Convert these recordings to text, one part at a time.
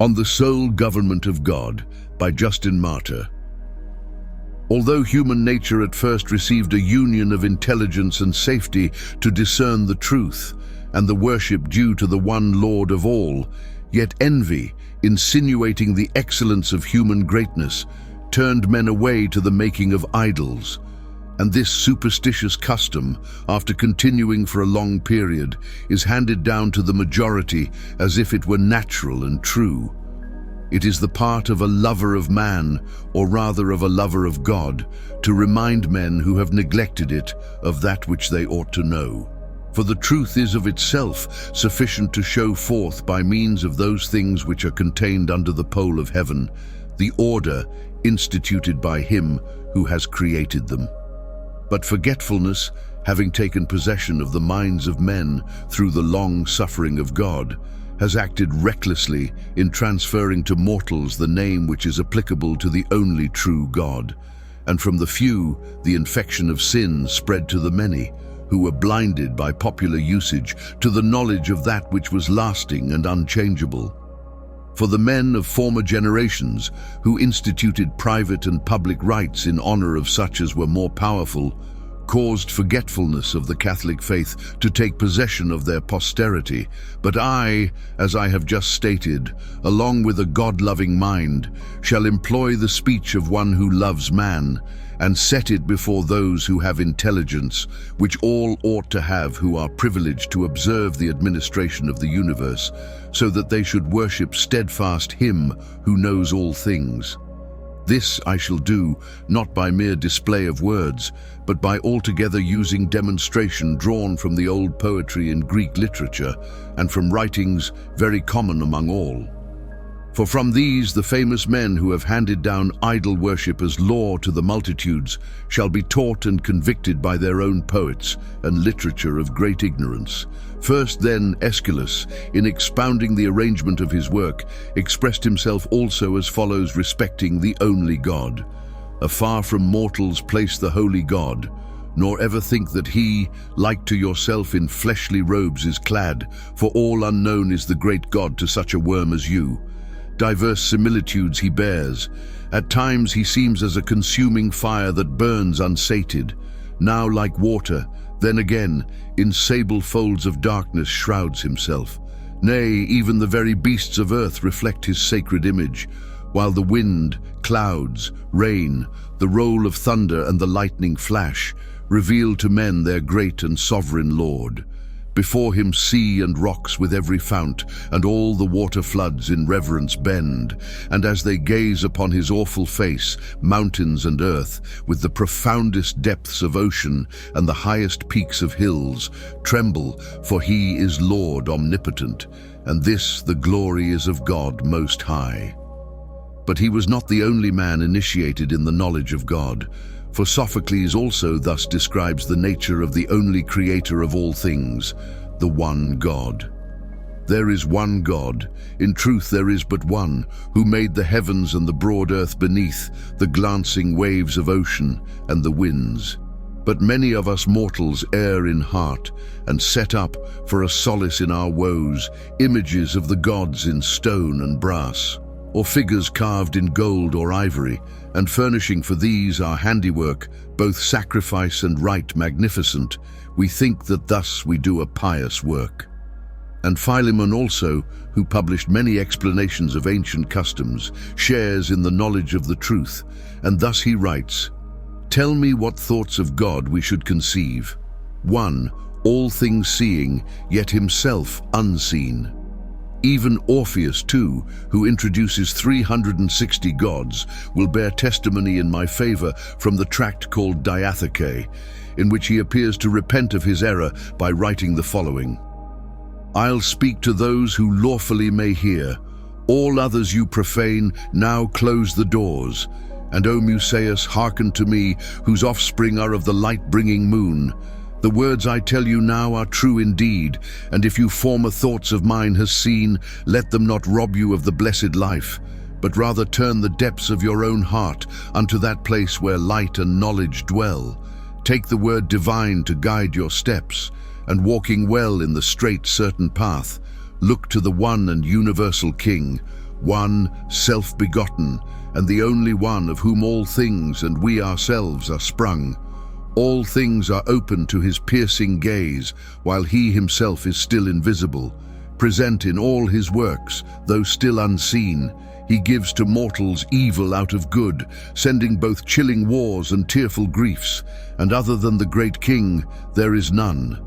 On the Sole Government of God by Martyr. Although human nature at first received a union of intelligence and safety to discern the truth and the worship due to the one Lord of all, yet envy, insinuating the excellence of human greatness, turned men away to the making of idols. And this superstitious custom, after continuing for a long period, is handed down to the majority as if it were natural and true. It is the part of a lover of man, or rather of a lover of God, to remind men who have neglected it of that which they ought to know. For the truth is of itself sufficient to show forth by means of those things which are contained under the pole of heaven, the order instituted by him who has created them. But forgetfulness, having taken possession of the minds of men through the long suffering of God, has acted recklessly in transferring to mortals the name which is applicable to the only true God. And from the few, the infection of sin spread to the many, who were blinded by popular usage to the knowledge of that which was lasting and unchangeable. For the men of former generations, who instituted private and public rites in honor of such as were more powerful, caused forgetfulness of the Catholic faith to take possession of their posterity. But I, as I have just stated, along with a God-loving mind, shall employ the speech of one who loves man, and set it before those who have intelligence, which all ought to have who are privileged to observe the administration of the universe, so that they should worship steadfast him who knows all things. This I shall do, not by mere display of words, but by altogether using demonstration drawn from the old poetry in Greek literature, and from writings very common among all. For from these the famous men who have handed down idol worship as law to the multitudes shall be taught and convicted by their own poets and literature of great ignorance. First then Aeschylus, in expounding the arrangement of his work, expressed himself also as follows respecting the only God. Afar from mortals place the holy God, nor ever think that he, like to yourself in fleshly robes is clad, for all unknown is the great God to such a worm as you. Diverse similitudes he bears. At times he seems as a consuming fire that burns unsated, now like water, then again in sable folds of darkness shrouds himself. Nay, even the very beasts of earth reflect his sacred image, while the wind, clouds, rain, the roll of thunder and the lightning flash reveal to men their great and sovereign Lord. Before him sea and rocks with every fount, and all the water floods in reverence bend, and as they gaze upon his awful face, mountains and earth, with the profoundest depths of ocean and the highest peaks of hills, tremble, for he is Lord omnipotent, and this the glory is of God Most High. But he was not the only man initiated in the knowledge of God, for Sophocles also thus describes the nature of the only creator of all things, the one God. There is one God, in truth there is but one, who made the heavens and the broad earth beneath, the glancing waves of ocean and the winds. But many of us mortals err in heart, and set up, for a solace in our woes, images of the gods in stone and brass, or figures carved in gold or ivory, and furnishing for these our handiwork, both sacrifice and rite magnificent, we think that thus we do a pious work. And Philemon also, who published many explanations of ancient customs, shares in the knowledge of the truth, and thus he writes, "Tell me what thoughts of God we should conceive. 1. All things seeing, yet himself unseen." Even Orpheus, too, who introduces 360 gods, will bear testimony in my favor from the tract called Diatheke, in which he appears to repent of his error by writing the following: "I'll speak to those who lawfully may hear. All others you profane, now close the doors. And O Musaeus, hearken to me, whose offspring are of the light-bringing moon. The words I tell you now are true indeed, and if you former thoughts of mine has seen, let them not rob you of the blessed life, but rather turn the depths of your own heart unto that place where light and knowledge dwell. Take the word divine to guide your steps, and walking well in the straight certain path, look to the one and universal King, one, self-begotten, and the only one of whom all things and we ourselves are sprung. All things are open to his piercing gaze, while he himself is still invisible. Present in all his works, though still unseen, he gives to mortals evil out of good, sending both chilling wars and tearful griefs, and other than the great king, there is none.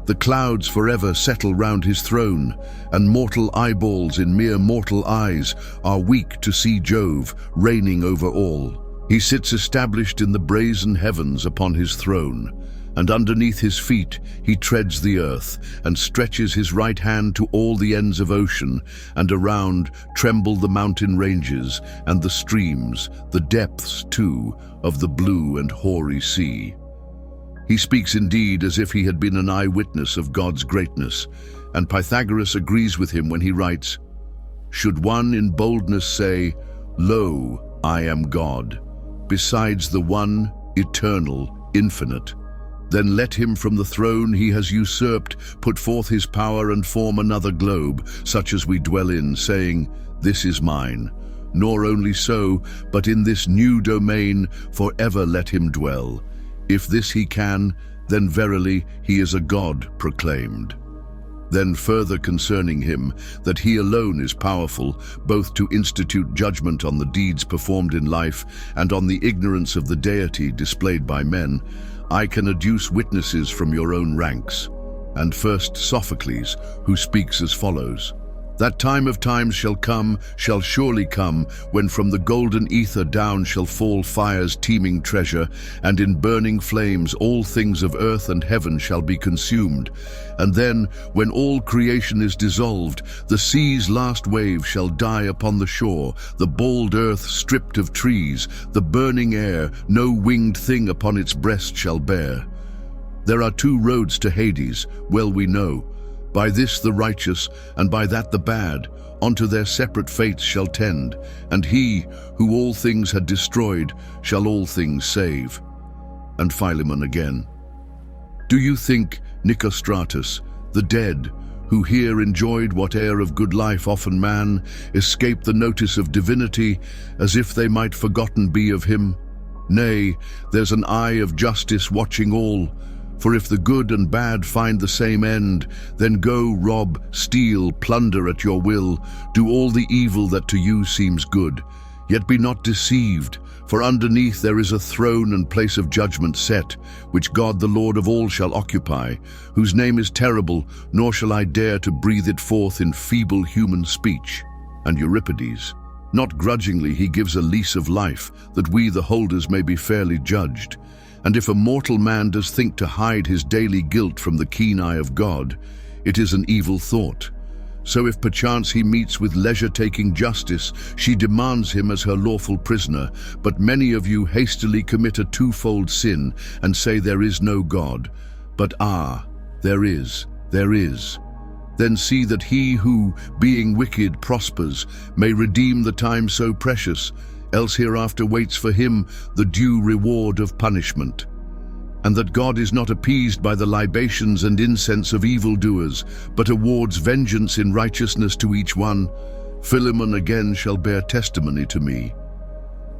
The clouds forever settle round his throne, and mortal eyeballs in mere mortal eyes are weak to see Jove reigning over all. He sits established in the brazen heavens upon his throne, and underneath his feet he treads the earth, and stretches his right hand to all the ends of ocean, and around tremble the mountain ranges, and the streams, the depths, too, of the blue and hoary sea. He speaks indeed as if he had been an eyewitness of God's greatness, and Pythagoras agrees with him when he writes, "Should one in boldness say, 'Lo, I am God,' besides the one, eternal, infinite, then let him from the throne he has usurped put forth his power and form another globe, such as we dwell in, saying, 'This is mine.' Nor only so, but in this new domain forever let him dwell. If this he can, then verily he is a God proclaimed." Then further concerning him, that he alone is powerful, both to institute judgment on the deeds performed in life and on the ignorance of the deity displayed by men, I can adduce witnesses from your own ranks. And first Sophocles, who speaks as follows: "That time of times shall surely come, when from the golden ether down shall fall fire's teeming treasure, and in burning flames all things of earth and heaven shall be consumed. And then, when all creation is dissolved, the sea's last wave shall die upon the shore, the bald earth stripped of trees, the burning air no winged thing upon its breast shall bear. There are two roads to Hades, well we know. By this the righteous, and by that the bad, unto their separate fates shall tend, and he, who all things had destroyed, shall all things save." And Philemon again: "Do you think, Nicostratus, the dead, who here enjoyed whate'er of good life often man, escape the notice of divinity, as if they might forgotten be of him? Nay, there's an eye of justice watching all. For if the good and bad find the same end, then go, rob, steal, plunder at your will, do all the evil that to you seems good. Yet be not deceived, for underneath there is a throne and place of judgment set, which God the Lord of all shall occupy, whose name is terrible, nor shall I dare to breathe it forth in feeble human speech." And Euripides: "Not grudgingly he gives a lease of life, that we the holders may be fairly judged. And if a mortal man does think to hide his daily guilt from the keen eye of God, it is an evil thought. So if perchance he meets with leisure-taking justice, she demands him as her lawful prisoner. But many of you hastily commit a twofold sin, and say there is no God. But there is. Then see that he who, being wicked, prospers, may redeem the time so precious, else hereafter waits for him the due reward of punishment. And that God is not appeased by the libations and incense of evildoers, but awards vengeance in righteousness to each one. Philemon again shall bear testimony to me.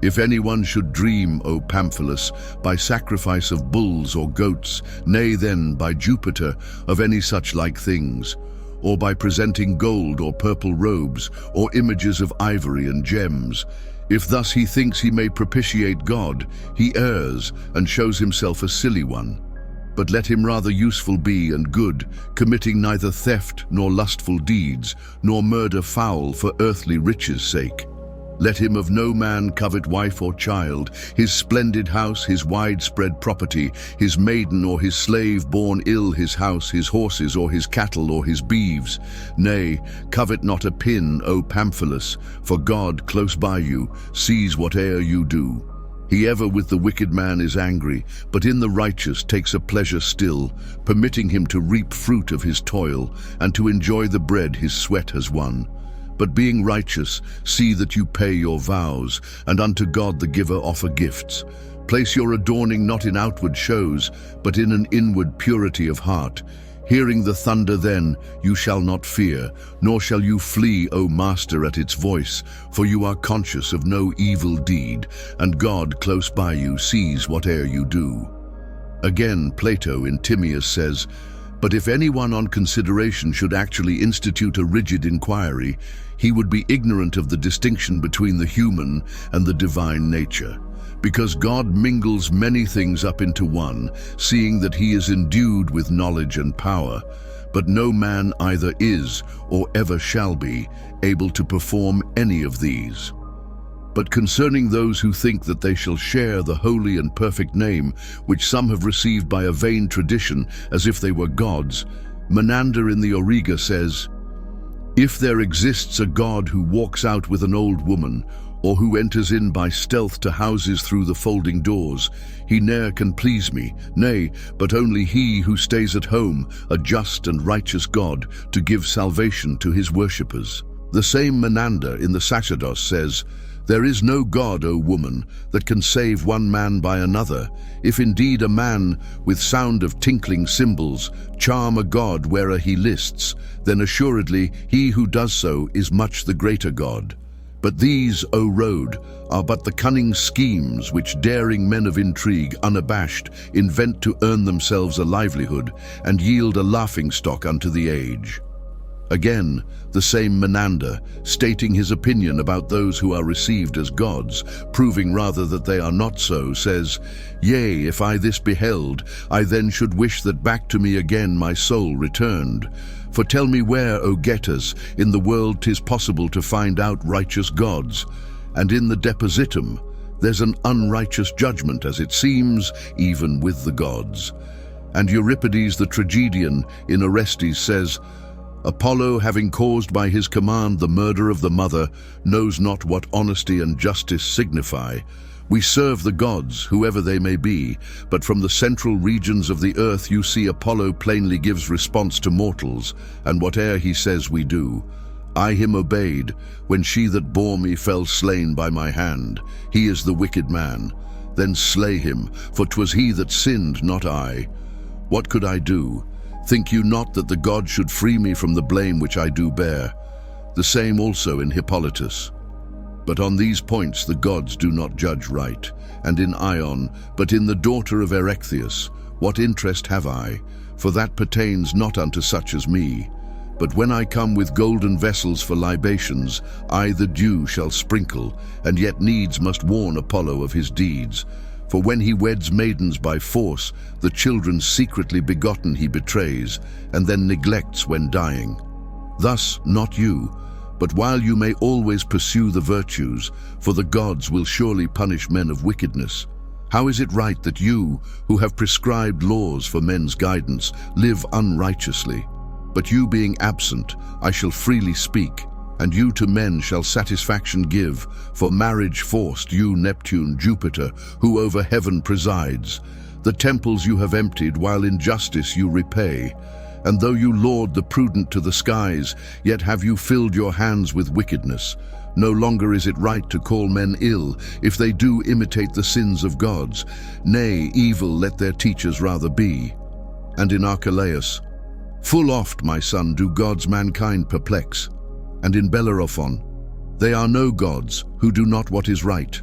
If anyone should dream, O Pamphilus, by sacrifice of bulls or goats, nay then by Jupiter, of any such like things, or by presenting gold or purple robes, or images of ivory and gems, if thus he thinks he may propitiate God, he errs and shows himself a silly one. But let him rather useful be and good, committing neither theft nor lustful deeds, nor murder foul for earthly riches' sake. Let him of no man covet wife or child, his splendid house, his widespread property, his maiden or his slave born ill, his house, his horses, or his cattle, or his beeves. Nay, covet not a pin, O Pamphilus, for God, close by you, sees whate'er you do. He ever with the wicked man is angry, but in the righteous takes a pleasure still, permitting him to reap fruit of his toil, and to enjoy the bread his sweat has won. But being righteous, see that you pay your vows, and unto God the giver offer gifts. Place your adorning not in outward shows, but in an inward purity of heart. Hearing the thunder then, you shall not fear, nor shall you flee, O Master, at its voice, for you are conscious of no evil deed, and God close by you sees whate'er you do. Again, Plato in Timaeus says, "But if anyone on consideration should actually institute a rigid inquiry, he would be ignorant of the distinction between the human and the divine nature. Because God mingles many things up into one, seeing that he is endued with knowledge and power, but no man either is, or ever shall be, able to perform any of these. But concerning those who think that they shall share the holy and perfect name, which some have received by a vain tradition, as if they were gods, Menander in the Origa says, "If there exists a god who walks out with an old woman, or who enters in by stealth to houses through the folding doors, he ne'er can please me, nay, but only he who stays at home, a just and righteous God, to give salvation to his worshippers." The same Menander in the Sacerdos says, "There is no God, O woman, that can save one man by another. If indeed a man, with sound of tinkling cymbals, charm a god where'er he lists, then assuredly he who does so is much the greater God. But these, O road, are but the cunning schemes which daring men of intrigue, unabashed, invent to earn themselves a livelihood, and yield a laughing-stock unto the age." Again, the same Menander, stating his opinion about those who are received as gods, proving rather that they are not so, says, "Yea, if I this beheld, I then should wish that back to me again my soul returned. For tell me where, O Getters, in the world 'tis possible to find out righteous gods, and in the depositum there's an unrighteous judgment, as it seems, even with the gods." And Euripides the tragedian in Orestes says, "Apollo, having caused by his command the murder of the mother, knows not what honesty and justice signify. We serve the gods, whoever they may be, but from the central regions of the earth you see Apollo plainly gives response to mortals, and whate'er he says we do. I him obeyed, when she that bore me fell slain by my hand. He is the wicked man. Then slay him, for 'twas he that sinned, not I. What could I do? Think you not that the gods should free me from the blame which I do bear? The same also in Hippolytus. But on these points the gods do not judge right, and in Ion, but in the daughter of Erechtheus, what interest have I? For that pertains not unto such as me. But when I come with golden vessels for libations, I the dew shall sprinkle, and yet needs must warn Apollo of his deeds. For when he weds maidens by force, the children secretly begotten he betrays, and then neglects when dying. Thus not you, but while you may always pursue the virtues, for the gods will surely punish men of wickedness. How is it right that you, who have prescribed laws for men's guidance, live unrighteously? But you being absent, I shall freely speak, and you to men shall satisfaction give, for marriage forced you, Neptune, Jupiter, who over heaven presides. The temples you have emptied, while in justice you repay. And though you lord the prudent to the skies, yet have you filled your hands with wickedness. No longer is it right to call men ill, if they do imitate the sins of gods. Nay, evil let their teachers rather be. And in Archelaus, full oft, my son, do gods mankind perplex. And in Bellerophon, they are no gods who do not what is right.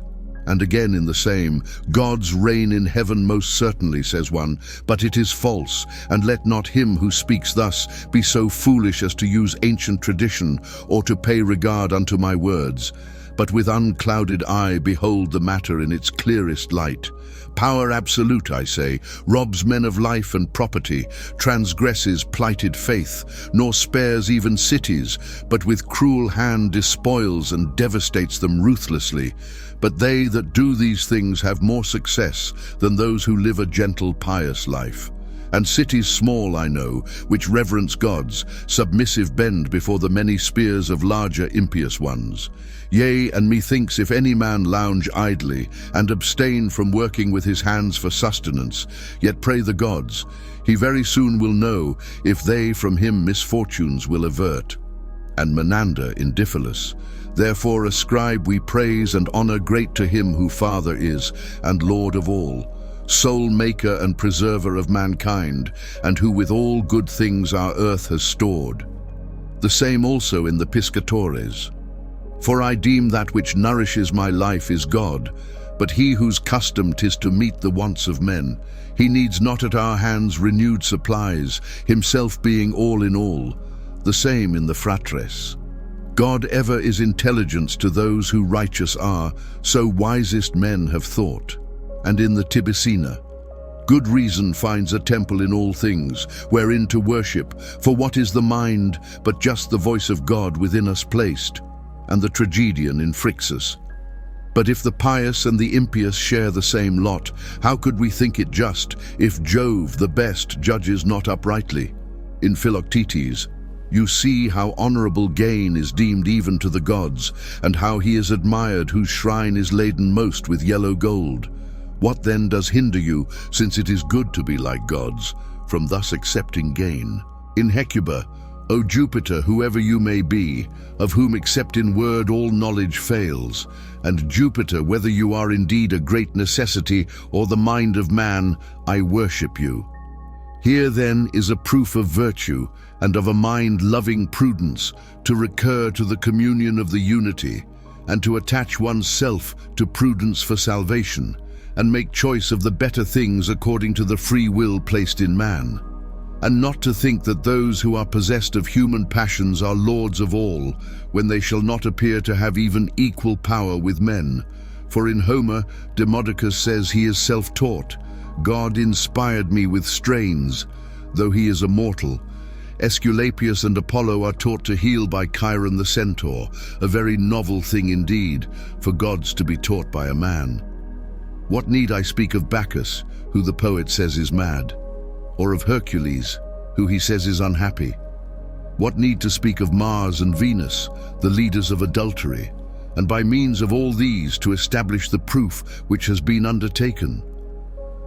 And again in the same, gods reign in heaven most certainly, says one, but it is false, and let not him who speaks thus be so foolish as to use ancient tradition, or to pay regard unto my words, but with unclouded eye behold the matter in its clearest light. Power absolute, I say, robs men of life and property, transgresses plighted faith, nor spares even cities, but with cruel hand despoils and devastates them ruthlessly. But they that do these things have more success than those who live a gentle, pious life. And cities small, I know, which reverence gods, submissive bend before the many spears of larger impious ones. Yea, and methinks if any man lounge idly, and abstain from working with his hands for sustenance, yet pray the gods, he very soon will know if they from him misfortunes will avert. And Menander in Diphilus, therefore ascribe we praise and honor great to him who Father is, and Lord of all, sole maker and preserver of mankind, and who with all good things our earth has stored. The same also in the Piscatores. For I deem that which nourishes my life is God, but he whose custom 'tis to meet the wants of men. He needs not at our hands renewed supplies, himself being all in all. The same in the Fratres. God ever is intelligence to those who righteous are, so wisest men have thought. And in the Tibicina, good reason finds a temple in all things, wherein to worship, for what is the mind, but just the voice of God within us placed, and the tragedian in Phrixus. But if the pious and the impious share the same lot, how could we think it just, if Jove, the best, judges not uprightly? In Philoctetes, you see how honorable gain is deemed even to the gods, and how he is admired whose shrine is laden most with yellow gold. What then does hinder you, since it is good to be like gods, from thus accepting gain? In Hecuba, O Jupiter, whoever you may be, of whom except in word all knowledge fails, and Jupiter, whether you are indeed a great necessity or the mind of man, I worship you. Here then is a proof of virtue, and of a mind-loving prudence, to recur to the communion of the unity, and to attach one's self to prudence for salvation, and make choice of the better things according to the free will placed in man, and not to think that those who are possessed of human passions are lords of all, when they shall not appear to have even equal power with men. For in Homer, Demodocus says he is self-taught. God inspired me with strains, though he is a mortal. Aesculapius and Apollo are taught to heal by Chiron the centaur, a very novel thing indeed, for gods to be taught by a man. What need I speak of Bacchus, who the poet says is mad? Or of Hercules, who he says is unhappy? What need to speak of Mars and Venus, the leaders of adultery, and by means of all these to establish the proof which has been undertaken?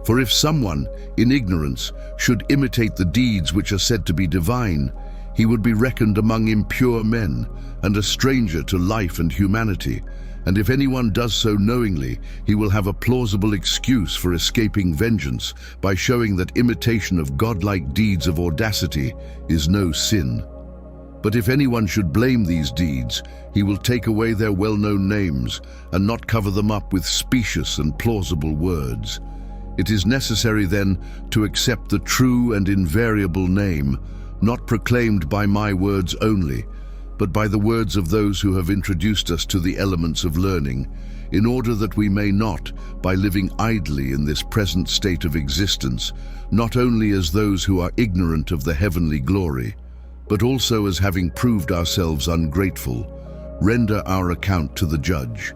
For if someone, in ignorance, should imitate the deeds which are said to be divine, he would be reckoned among impure men, and a stranger to life and humanity. And if anyone does so knowingly, he will have a plausible excuse for escaping vengeance by showing that imitation of godlike deeds of audacity is no sin. But if anyone should blame these deeds, he will take away their well-known names and not cover them up with specious and plausible words. It is necessary then to accept the true and invariable name, not proclaimed by my words only, but by the words of those who have introduced us to the elements of learning, in order that we may not, by living idly in this present state of existence, not only as those who are ignorant of the heavenly glory, but also as having proved ourselves ungrateful, render our account to the judge.